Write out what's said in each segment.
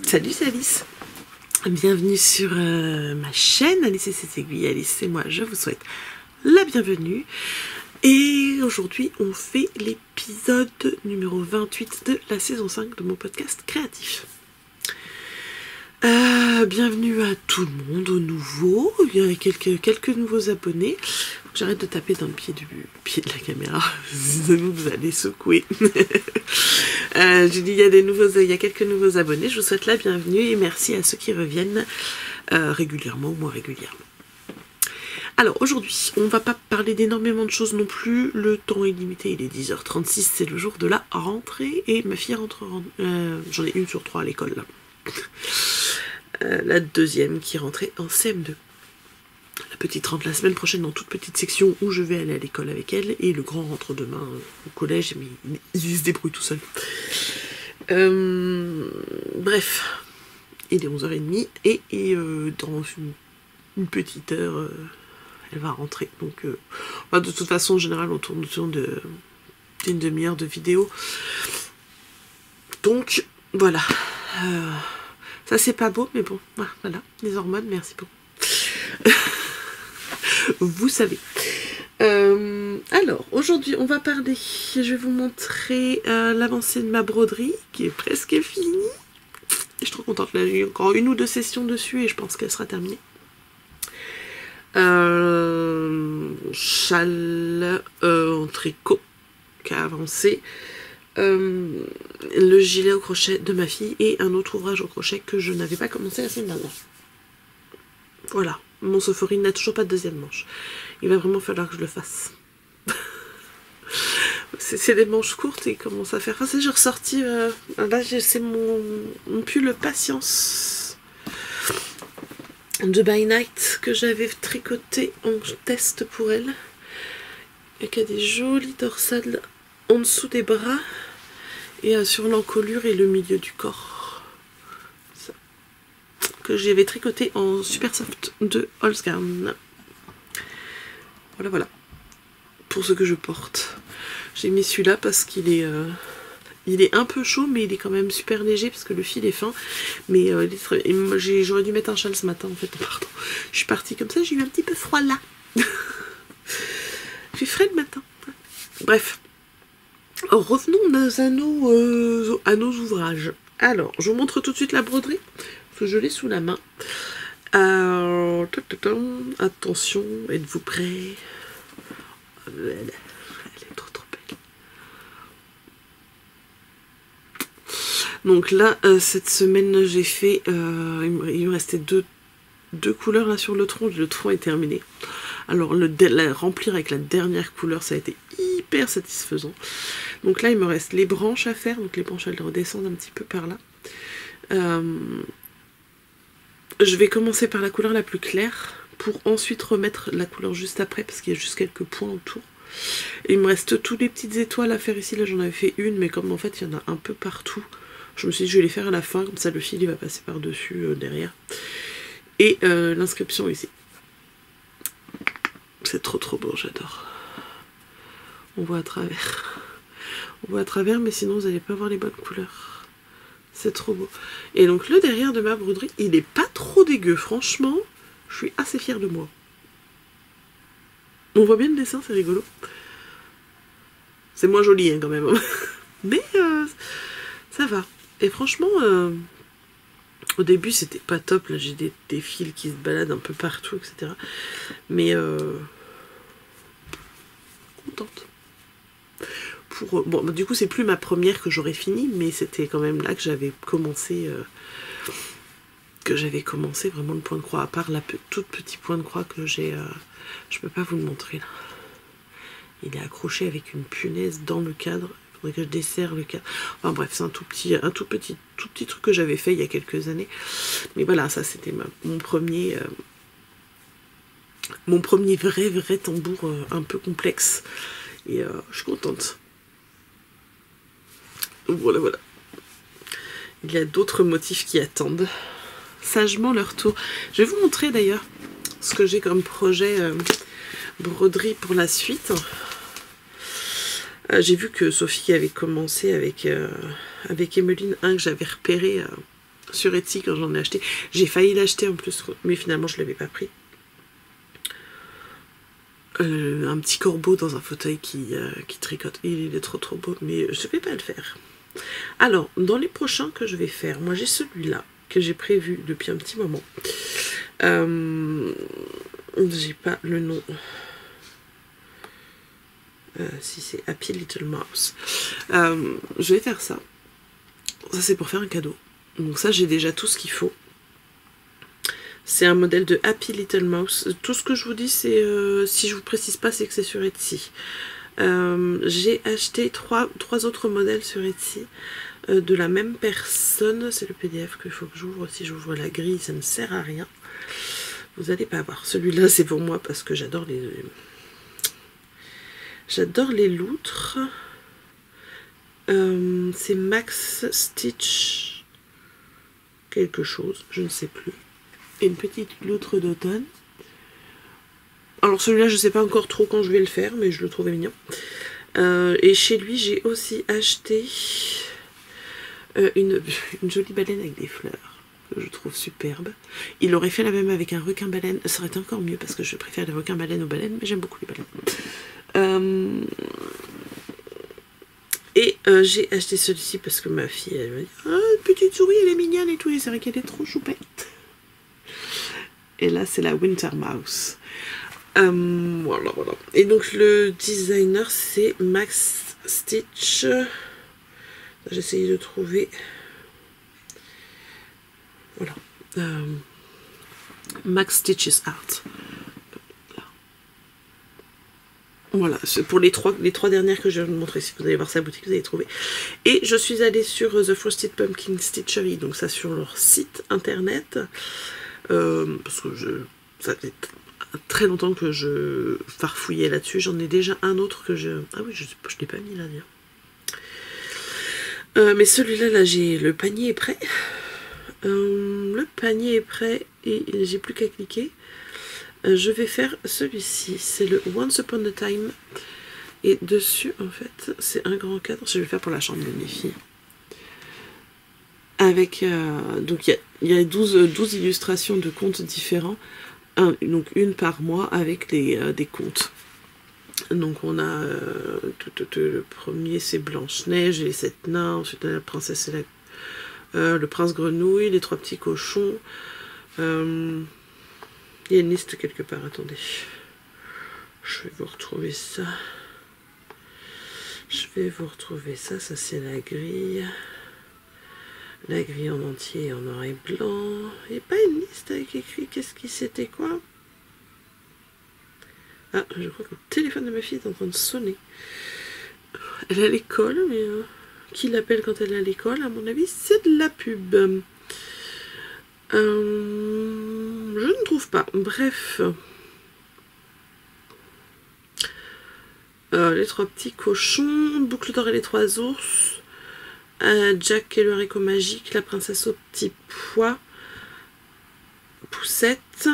Salut, c'est Alice. Bienvenue sur ma chaîne Alice et ses aiguilles. Alice et moi, je vous souhaite la bienvenue. Et aujourd'hui, on fait l'épisode numéro 28 de la saison 5 de mon podcast créatif. Bienvenue à tout le monde, aux nouveaux. Il y a quelques nouveaux abonnés. J'arrête de taper dans le pied de la caméra, sinon vous allez secouer. J'ai dit il y a quelques nouveaux abonnés. Je vous souhaite la bienvenue et merci à ceux qui reviennent régulièrement ou moins régulièrement. Alors aujourd'hui, on va pas parler d'énormément de choses non plus. Le temps est limité, il est 10h36, c'est le jour de la rentrée et ma fille rentre. J'en ai une sur 3 à l'école là. La deuxième qui rentrait en CM2. La petite rentre la semaine prochaine dans toute petite section où je vais aller à l'école avec elle. Et le grand rentre demain au collège, mais il se débrouille tout seul. Bref, il est 11h30 et dans une petite heure, elle va rentrer. Donc, de toute façon, en général, on tourne autour d'une demi-heure de vidéo. Donc, voilà. Ça, c'est pas beau, mais bon, voilà. Les hormones, merci beaucoup. Vous savez. Alors, aujourd'hui, on va parler. Je vais vous montrer l'avancée de ma broderie, qui est presque finie. Je suis trop contente. Là, j'ai encore une ou deux sessions dessus et je pense qu'elle sera terminée. Châle en tricot qui a avancé. Le gilet au crochet de ma fille et un autre ouvrage au crochet que je n'avais pas commencé la semaine dernière. Voilà. Mon Sophoring n'a toujours pas de deuxième manche. Il va vraiment falloir que je le fasse. C'est des manches courtes et il commence à faire... Enfin, j'ai ressorti... là, c'est mon pull Patience de By Night que j'avais tricoté en test pour elle. Et qui a des jolies dorsales en dessous des bras et sur l'encolure et le milieu du corps. Que j'avais tricoté en super soft de Holzgarn. Voilà. Pour ce que je porte. J'ai mis celui-là parce qu'il est un peu chaud, mais il est quand même super léger parce que le fil est fin. Mais j'aurais dû mettre un châle ce matin en fait. Pardon. Je suis partie comme ça, j'ai eu un petit peu froid là. J'ai frais le matin. Bref. Alors, revenons à nos ouvrages. Alors, je vous montre tout de suite la broderie. Je l'ai sous la main. Attention, êtes-vous prêts? Elle est trop belle. Donc là, cette semaine, j'ai fait... il me restait deux couleurs là sur le tronc. Le tronc est terminé. Alors, la remplir avec la dernière couleur, ça a été hyper satisfaisant. Donc là, il me reste les branches à faire. Donc les branches, elles redescendent un petit peu par là. Je vais commencer par la couleur la plus claire pour ensuite remettre la couleur juste après parce qu'il y a juste quelques points autour. Et il me reste tous les petites étoiles à faire ici. Là j'en avais fait une mais comme en fait il y en a un peu partout, je me suis dit je vais les faire à la fin comme ça le fil il va passer par dessus derrière. Et l'inscription ici. C'est trop beau, j'adore. On voit à travers. On voit à travers mais sinon vous n'allez pas voir les bonnes couleurs. C'est trop beau. Et donc le derrière de ma broderie, il est pas trop dégueu. Franchement, je suis assez fière de moi. On voit bien le dessin, c'est rigolo. C'est moins joli hein, quand même. Mais ça va. Et franchement, au début c'était pas top. Là j'ai des fils qui se baladent un peu partout, etc. Mais contente. Bon, du coup c'est plus ma première que j'aurais fini, mais c'était quand même là que j'avais commencé vraiment le point de croix, à part la toute petit point de croix que j'ai, je peux pas vous le montrer là. Il est accroché avec une punaise dans le cadre, il faudrait que je desserre le cadre. Enfin bref, c'est un tout petit truc que j'avais fait il y a quelques années. Mais voilà, ça c'était mon premier vrai tambour un peu complexe. Et je suis contente. Voilà. Il y a d'autres motifs qui attendent sagement leur tour. Je vais vous montrer d'ailleurs ce que j'ai comme projet broderie pour la suite. J'ai vu que Sophie avait commencé avec Emeline un que j'avais repéré sur Etsy quand j'en ai acheté. J'ai failli l'acheter en plus, mais finalement je ne l'avais pas pris. Un petit corbeau dans un fauteuil qui tricote. Il est trop beau, mais je ne vais pas le faire. Alors, dans les prochains que je vais faire, moi j'ai celui-là que j'ai prévu depuis un petit moment. J'ai pas le nom. Si c'est Happy Little Mouse. Je vais faire ça. Ça c'est pour faire un cadeau. Donc ça j'ai déjà tout ce qu'il faut. C'est un modèle de Happy Little Mouse. Tout ce que je vous dis, c'est si je vous précise pas, c'est que c'est sur Etsy. J'ai acheté trois autres modèles sur Etsy de la même personne. C'est le PDF qu'il faut que j'ouvre. Si j'ouvre la grille, ça ne sert à rien. Vous n'allez pas voir. Celui-là, c'est pour moi parce que j'adore les loutres. C'est Max Stitch quelque chose, je ne sais plus. Et une petite loutre d'automne. Alors celui-là, je ne sais pas encore trop quand je vais le faire, mais je le trouvais mignon. Et chez lui, j'ai aussi acheté une jolie baleine avec des fleurs, que je trouve superbe. Il aurait fait la même avec un requin-baleine, ça aurait été encore mieux, parce que je préfère les requins-baleines aux baleines, mais j'aime beaucoup les baleines. Et j'ai acheté celui-ci parce que ma fille, elle m'a dit « Ah, une petite souris, elle est mignonne et tout, et c'est vrai qu'elle est trop choupette. » Et là, c'est la Winter Mouse. Voilà. Et donc, le designer, c'est Max Stitch. J'ai essayé de trouver... Voilà. Max Stitch's Art. Voilà, c'est pour les trois dernières que je vais vous montrer. Si vous allez voir sa boutique, vous allez trouver. Et je suis allée sur The Frosted Pumpkin Stitchery, donc ça sur leur site internet. Parce que ça fait très longtemps que je farfouillais là-dessus. J'en ai déjà un autre que je... Ah oui, je ne l'ai pas mis là, bien. Mais celui-là, là, j'ai le panier est prêt. Le panier est prêt et j'ai plus qu'à cliquer. Je vais faire celui-ci, c'est le Once Upon a Time, et dessus en fait c'est un grand cadre, je vais le faire pour la chambre de mes filles, avec donc il y a 12 illustrations de contes différents, donc une par mois avec des contes. Donc on a le premier c'est Blanche-Neige et les 7 nains, ensuite on a la princesse et le prince grenouille, les 3 petits cochons. Il y a une liste quelque part, attendez. Je vais vous retrouver ça. Ça c'est la grille. La grille en entier en noir et blanc. Il n'y a pas une liste avec écrit qu'est-ce qui c'était quoi? Ah, je crois que le téléphone de ma fille est en train de sonner. Elle est à l'école, mais qui l'appelle quand elle est à l'école? À mon avis, c'est de la pub. Je ne trouve pas. Bref. Les 3 petits cochons, Boucle d'or et les 3 ours, Jack et le haricot magique, la princesse aux petits pois, Poussette,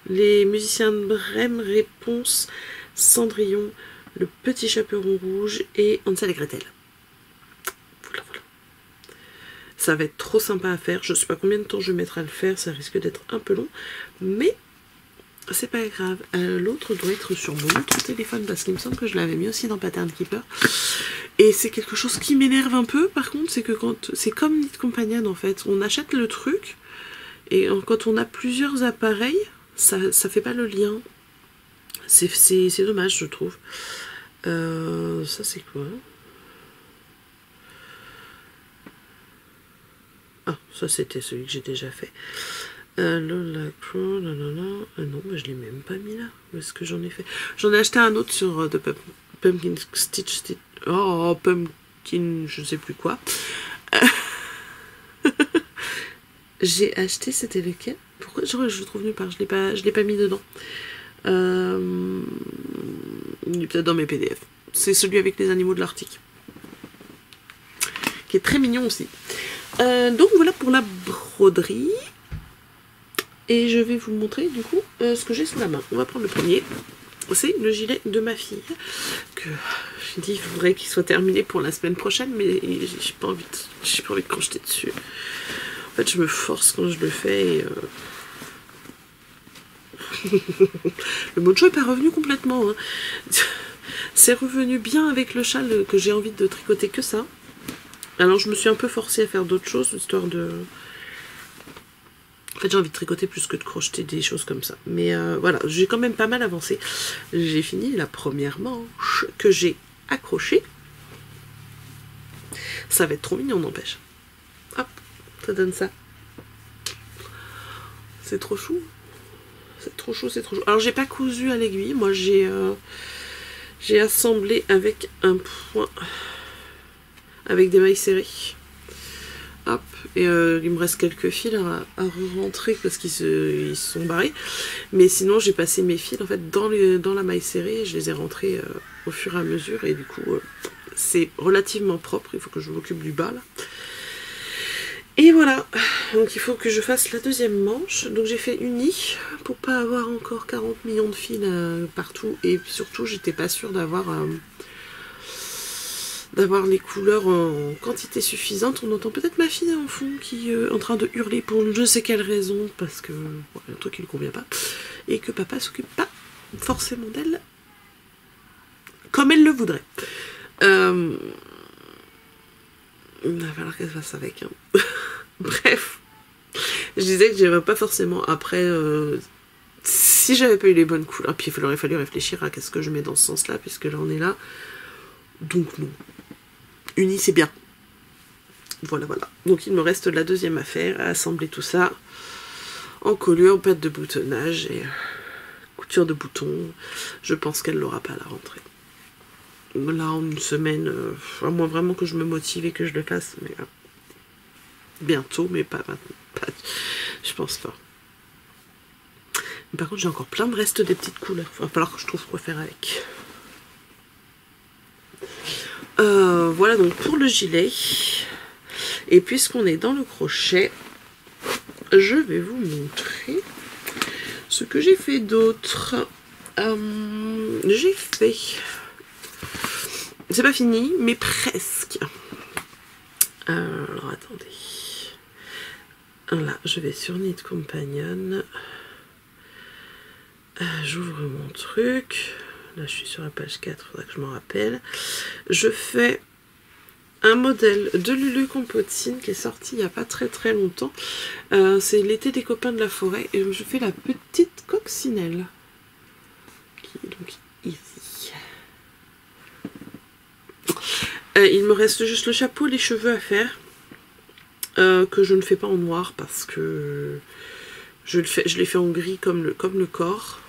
les musiciens de Brême, Réponse, Cendrillon, le petit chaperon rouge et Hansel et Gretel. Voilà. Ça va être trop sympa à faire. Je ne sais pas combien de temps je vais mettre à le faire. Ça risque d'être un peu long. Mais c'est pas grave. L'autre doit être sur mon autre téléphone. Parce qu'il me semble que je l'avais mis aussi dans Pattern Keeper. Et c'est quelque chose qui m'énerve un peu. Par contre, c'est que quand c'est comme Knit Companion en fait. On achète le truc. Et quand on a plusieurs appareils, ça fait pas le lien. C'est dommage, je trouve. Ça c'est quoi ? Ah, ça c'était celui que j'ai déjà fait. Lola Crow, non, mais je l'ai même pas mis là. Où est-ce que j'en ai fait? J'en ai acheté un autre sur The Pumpkin Stitch. Oh, Pumpkin, je sais plus quoi. J'ai acheté, c'était lequel? Pourquoi je le trouve nulle part? Je l'ai pas mis dedans. Il est peut-être dans mes PDF. C'est celui avec les animaux de l'Arctique. Qui est très mignon aussi. Donc voilà pour la broderie. Et je vais vous montrer du coup ce que j'ai sous la main. On va prendre le premier. C'est le gilet de ma fille. Que j'ai dit il faudrait qu'il soit terminé pour la semaine prochaine. Mais j'ai pas envie de crocheter dessus. En fait, je me force quand je le fais. Et, le mojo est pas revenu complètement. Hein. C'est revenu bien avec le châle que j'ai envie de tricoter que ça. Alors je me suis un peu forcée à faire d'autres choses, histoire de... En fait j'ai envie de tricoter plus que de crocheter des choses comme ça. Mais voilà, j'ai quand même pas mal avancé. J'ai fini la première manche que j'ai accrochée. Ça va être trop mignon, n'empêche. Hop, ça donne ça. C'est trop chou. C'est trop chaud, c'est trop chaud. Alors j'ai pas cousu à l'aiguille, moi j'ai assemblé avec un point, avec des mailles serrées. Hop, et il me reste quelques fils à rentrer parce qu'ils se sont barrés. Mais sinon j'ai passé mes fils en fait dans la maille serrée, je les ai rentrés au fur et à mesure et du coup c'est relativement propre, il faut que je m'occupe du bas là. Et voilà, donc il faut que je fasse la deuxième manche. Donc j'ai fait uni pour pas avoir encore 40 millions de fils partout. Et surtout j'étais pas sûre d'avoir les couleurs en quantité suffisante. On entend peut-être ma fille en fond qui est en train de hurler pour je ne sais quelle raison. Parce que bon, il y a un truc qui ne convient pas. Et que papa s'occupe pas forcément d'elle comme elle le voudrait. Il va falloir qu'elle se fasse avec. Hein. Bref. Je disais que j'aimerais pas forcément. Après, si j'avais pas eu les bonnes couleurs. Puis il aurait fallu réfléchir à qu'est-ce que je mets dans ce sens-là. Puisque là, on est là. Donc non. Uni, c'est bien. Voilà, voilà. Donc il me reste la deuxième affaire. À assembler tout ça. En colure, pâte de boutonnage et couture de boutons. Je pense qu'elle l'aura pas à la rentrée. Là en une semaine, à moins vraiment que je me motive et que je le fasse, mais bientôt, mais pas maintenant. Je pense pas. Mais par contre, j'ai encore plein de restes des petites couleurs. Il va falloir que je trouve quoi faire avec. Voilà donc pour le gilet. Et puisqu'on est dans le crochet, je vais vous montrer ce que j'ai fait d'autre. J'ai fait... C'est pas fini, mais presque. Alors, attendez. Là, je vais sur Knit Companion. J'ouvre mon truc. Là, je suis sur la page 4, faudra que je m'en rappelle. Je fais un modèle de Lulu Compotine qui est sorti il n'y a pas très très longtemps. C'est l'été des copains de la forêt. Et je fais la petite coccinelle. Qui est donc ici. Il me reste juste le chapeau, les cheveux à faire, que je ne fais pas en noir parce que je l'ai fait en gris comme le corps,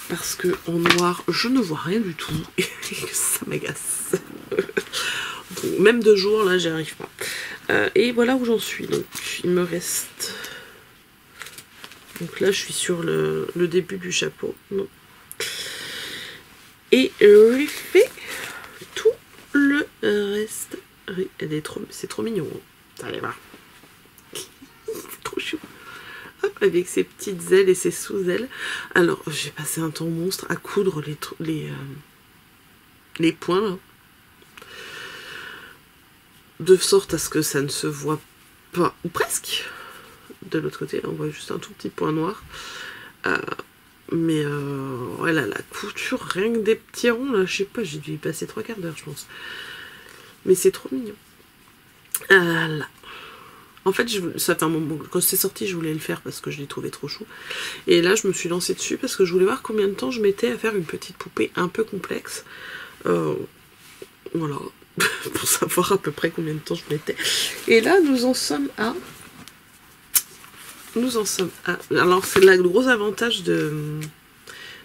parce que en noir je ne vois rien du tout et ça m'agace. Même de jour là j'y arrive pas. Et voilà où j'en suis. Donc il me reste, donc là je suis sur le début du chapeau. Non. Et j'ai fait tout le reste. C'est trop mignon. Allez, va. C'est trop chou. Hop, avec ses petites ailes et ses sous-ailes. Alors, j'ai passé un temps monstre à coudre les points, là. De sorte à ce que ça ne se voit pas. Ou presque. De l'autre côté, là, on voit juste un tout petit point noir. Mais voilà, la couture, rien que des petits ronds, là, je sais pas, j'ai dû y passer 3 quarts d'heure, je pense. Mais c'est trop mignon. Là. En fait, ça fait un moment, quand c'est sorti, je voulais le faire parce que je l'ai trouvé trop chou. Et là, je me suis lancée dessus parce que je voulais voir combien de temps je mettais à faire une petite poupée un peu complexe. Voilà, pour savoir à peu près combien de temps je mettais. Et là, nous en sommes à... Alors, c'est le gros avantage de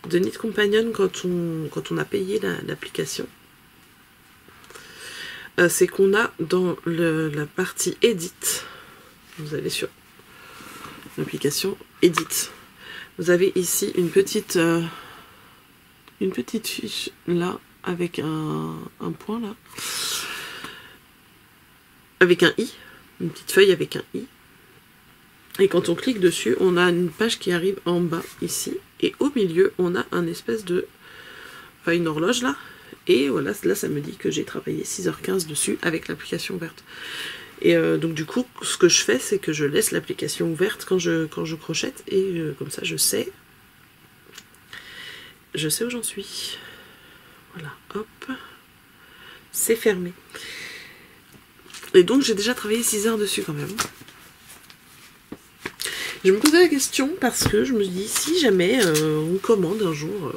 Knit Companion quand on a payé l'application. C'est qu'on a dans la partie Edit, vous allez sur l'application Edit, vous avez ici une petite fiche là, avec un point là, avec un i, une petite feuille avec un i. Et quand on clique dessus, on a une page qui arrive en bas ici. Et au milieu, on a un espèce de... Enfin, une horloge là. Et voilà, là, ça me dit que j'ai travaillé 6h15 dessus avec l'application ouverte. Et donc du coup, ce que je fais, c'est que je laisse l'application ouverte quand je crochette, et comme ça je sais où j'en suis. Voilà, hop, c'est fermé. Et donc j'ai déjà travaillé 6 heures dessus quand même. Je me posais la question parce que je me dis, si jamais on commande un jour,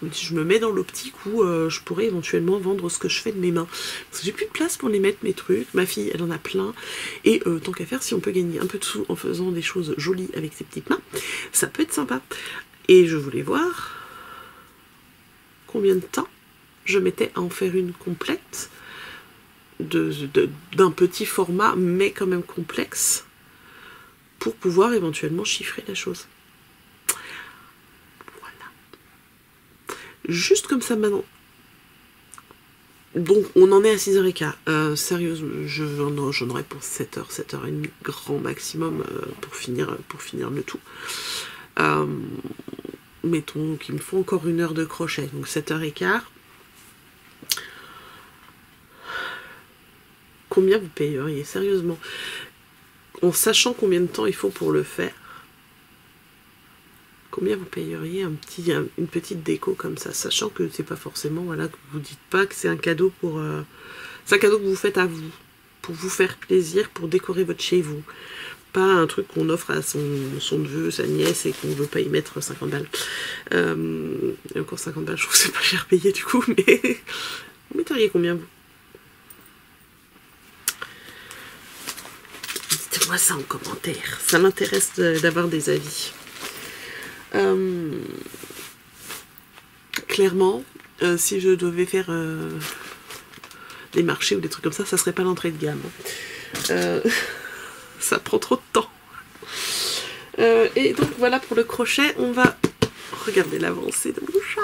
je me mets dans l'optique où je pourrais éventuellement vendre ce que je fais de mes mains. Parce que j'ai plus de place pour les mettre, mes trucs. Ma fille, elle en a plein. Et tant qu'à faire, si on peut gagner un peu de sous en faisant des choses jolies avec ses petites mains, ça peut être sympa. Et je voulais voir combien de temps je mettais à en faire une complète, d'un petit format, mais quand même complexe, pour pouvoir éventuellement chiffrer la chose. Voilà. Juste comme ça maintenant. Donc on en est à 6h15. Sérieusement, j'en aurai pour 7h, 7h30 grand maximum pour finir le tout. Mettons qu'il me faut encore 1 heure de crochet, donc 7h15. Combien vous payeriez, sérieusement, en sachant combien de temps il faut pour le faire? Combien vous payeriez une petite déco comme ça, sachant que c'est pas forcément, voilà, que vous dites pas que c'est un cadeau pour... c'est un cadeau que vous faites à vous, pour vous faire plaisir, pour décorer votre chez vous. Pas un truc qu'on offre à son neveu, sa nièce, et qu'on veut pas y mettre 50 balles. Et encore 50 balles, je trouve que c'est pas cher payé du coup, mais... Vous metteriez combien, vous? Dites-moi ça en commentaire, ça m'intéresse d'avoir des avis. Clairement, si je devais faire des marchés ou des trucs comme ça serait pas l'entrée de gamme. Ça prend trop de temps. Et donc voilà pour le crochet, on va regarder l'avancée de mon châle.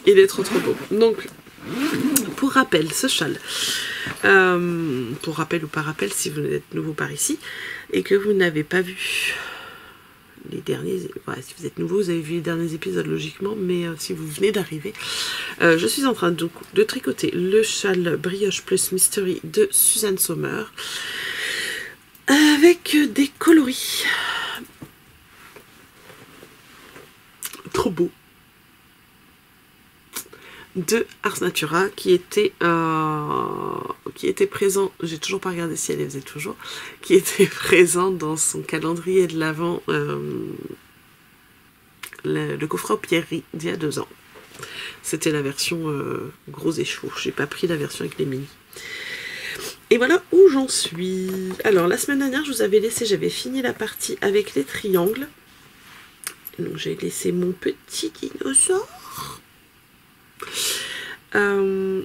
Il est trop beau. Donc, pour rappel, ce châle, pour rappel ou pas rappel, si vous êtes nouveau par ici et que vous n'avez pas vu les derniers, voilà, si vous êtes nouveau, vous avez vu les derniers épisodes logiquement, mais si vous venez d'arriver, je suis en train de tricoter le châle Brioche Plus Mystery de Suzanne Sommer avec des coloris. Trop beau. De Ars Natura qui était présent, j'ai toujours pas regardé si elle les faisait toujours, qui était présent dans son calendrier de l'Avent, le coffret aux pierreries d'il y a 2 ans. C'était la version gros écheveau, j'ai pas pris la version avec les mini. Et voilà où j'en suis. Alors la semaine dernière je vous avais laissé, j'avais fini la partie avec les triangles. Donc j'ai laissé mon petit dinosaure.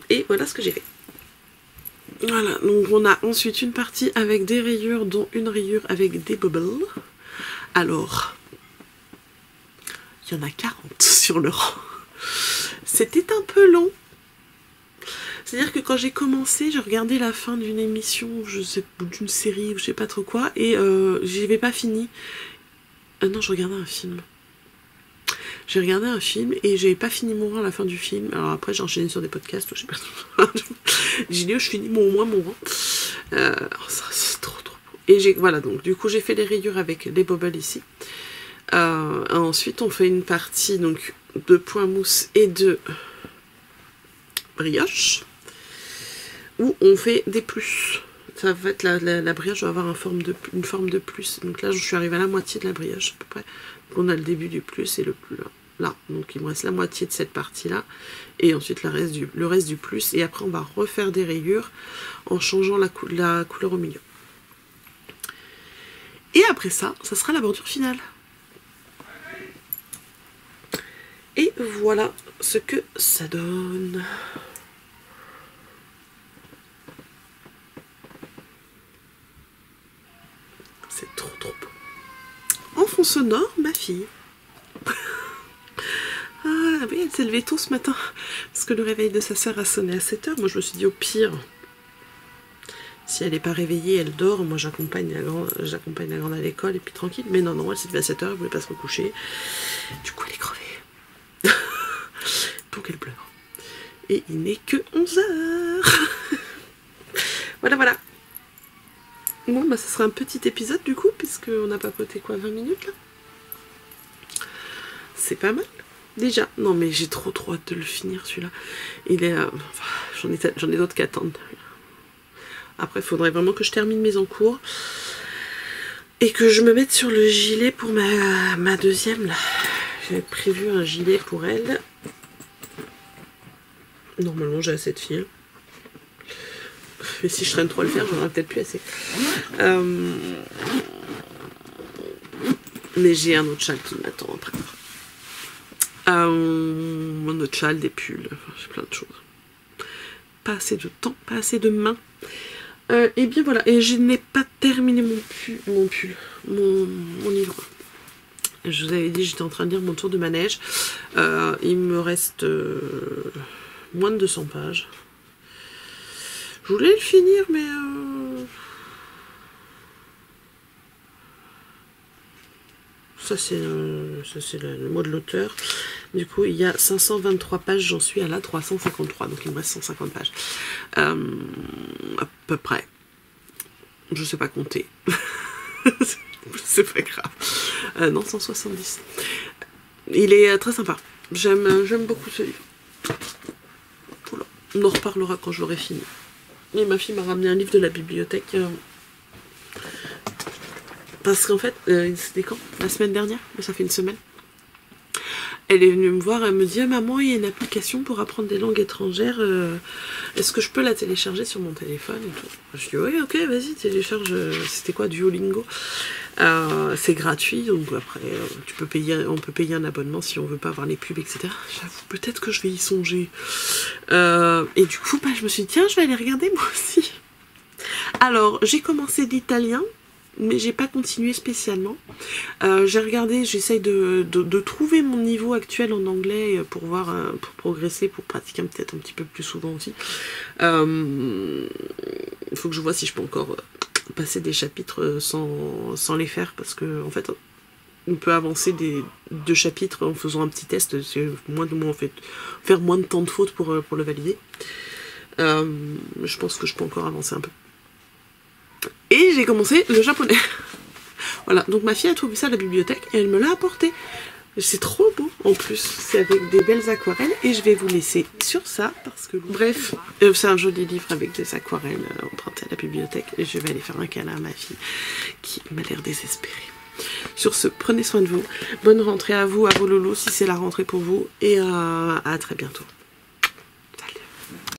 Et voilà ce que j'ai fait. Voilà, donc on a ensuite une partie avec des rayures, dont une rayure avec des bubbles. Alors, il y en a 40 sur le rang. C'était un peu long. C'est-à-dire que quand j'ai commencé, j'ai regardé la fin d'une émission, je sais, d'une série, ou je sais pas trop quoi, et j'y avais pas fini. Non, je regardais un film. J'ai regardé un film et j'ai pas fini mon rang à la fin du film. Alors après j'ai enchaîné sur des podcasts, je sais pas. J'ai dit je finis mon rang. Ça c'est trop beau. Et voilà, donc du coup j'ai fait les rayures avec les bobbles ici. Ensuite on fait une partie donc de point mousse et de brioche où on fait des plus. Ça va être la brioche va avoir une forme de plus. Donc là je suis arrivée à la moitié de la brioche à peu près. Donc on a le début du plus et le plus là. Donc il me reste la moitié de cette partie là. Et ensuite le reste du plus. Et après on va refaire des rayures en changeant la couleur au milieu. Et après ça sera la bordure finale. Et voilà ce que ça donne. C'est trop beau. En fond sonore, ma fille. Ah oui, elle s'est levée tôt ce matin. Parce que le réveil de sa sœur a sonné à 7h. Moi je me suis dit au pire, si elle n'est pas réveillée, elle dort. Moi j'accompagne la grande à l'école et puis tranquille. Mais non, elle s'est levée à 7h, elle voulait pas se recoucher. Du coup elle est crevée. Donc elle pleure. Et il n'est que 11h. Voilà. Bon, bah ça sera un petit épisode du coup, puisqu'on a papoté quoi, 20 minutes là. C'est pas mal. Déjà, non mais j'ai trop hâte de le finir celui-là. Il est... j'en ai d'autres qui attendent. Après, il faudrait vraiment que je termine mes encours. Et que je me mette sur le gilet pour ma deuxième là. J'avais prévu un gilet pour elle. Normalement j'ai assez de fil. Mais si je traîne trop à le faire, j'en aurais peut-être plus assez. Mais j'ai un autre châle qui m'attend après. Un autre châle, des pulls, j'ai plein de choses. Pas assez de temps, pas assez de mains. Et bien voilà, et je n'ai pas terminé mon livre. Je vous avais dit, j'étais en train de lire mon tour de manège. Il me reste moins de 200 pages. Je voulais le finir, mais... Ça, c'est le mot de l'auteur. Du coup, il y a 523 pages, j'en suis à la 353, donc il me reste 150 pages. À peu près. Je sais pas compter. C'est pas grave. Non, 170. Il est très sympa. J'aime beaucoup ce livre. Voilà. On en reparlera quand je l'aurai fini. Et ma fille m'a ramené un livre de la bibliothèque. Parce qu'en fait, c'était quand? La semaine dernière? Ça fait une semaine. Elle est venue me voir, elle me dit ah, maman, il y a une application pour apprendre des langues étrangères, est-ce que je peux la télécharger sur mon téléphone et tout. Je dis oui, ok, vas-y, télécharge. C'était quoi, Duolingo? C'est gratuit, donc après on peut payer un abonnement si on veut pas avoir les pubs, etc. J'avoue, peut-être que je vais y songer. Et du coup, bah, je me suis dit tiens, je vais aller regarder moi aussi. Alors, j'ai commencé l'italien, mais j'ai pas continué spécialement. J'ai regardé, j'essaye de trouver mon niveau actuel en anglais pour voir, pour progresser, pour pratiquer peut-être un petit peu plus souvent aussi. Il faut que je vois si je peux encore passer des chapitres sans les faire, parce que en fait on peut avancer deux chapitres en faisant un petit test, c'est en fait faire moins de temps de fautes pour le valider. Je pense que je peux encore avancer un peu. Et j'ai commencé le japonais. Voilà, donc ma fille a trouvé ça à la bibliothèque et elle me l'a apporté. C'est trop beau en plus, c'est avec des belles aquarelles et je vais vous laisser sur ça parce que... Bref, c'est un joli livre avec des aquarelles empruntées à la bibliothèque et je vais aller faire un câlin à ma fille qui m'a l'air désespérée. Sur ce, prenez soin de vous, bonne rentrée à vous, à vos loulous si c'est la rentrée pour vous et à très bientôt.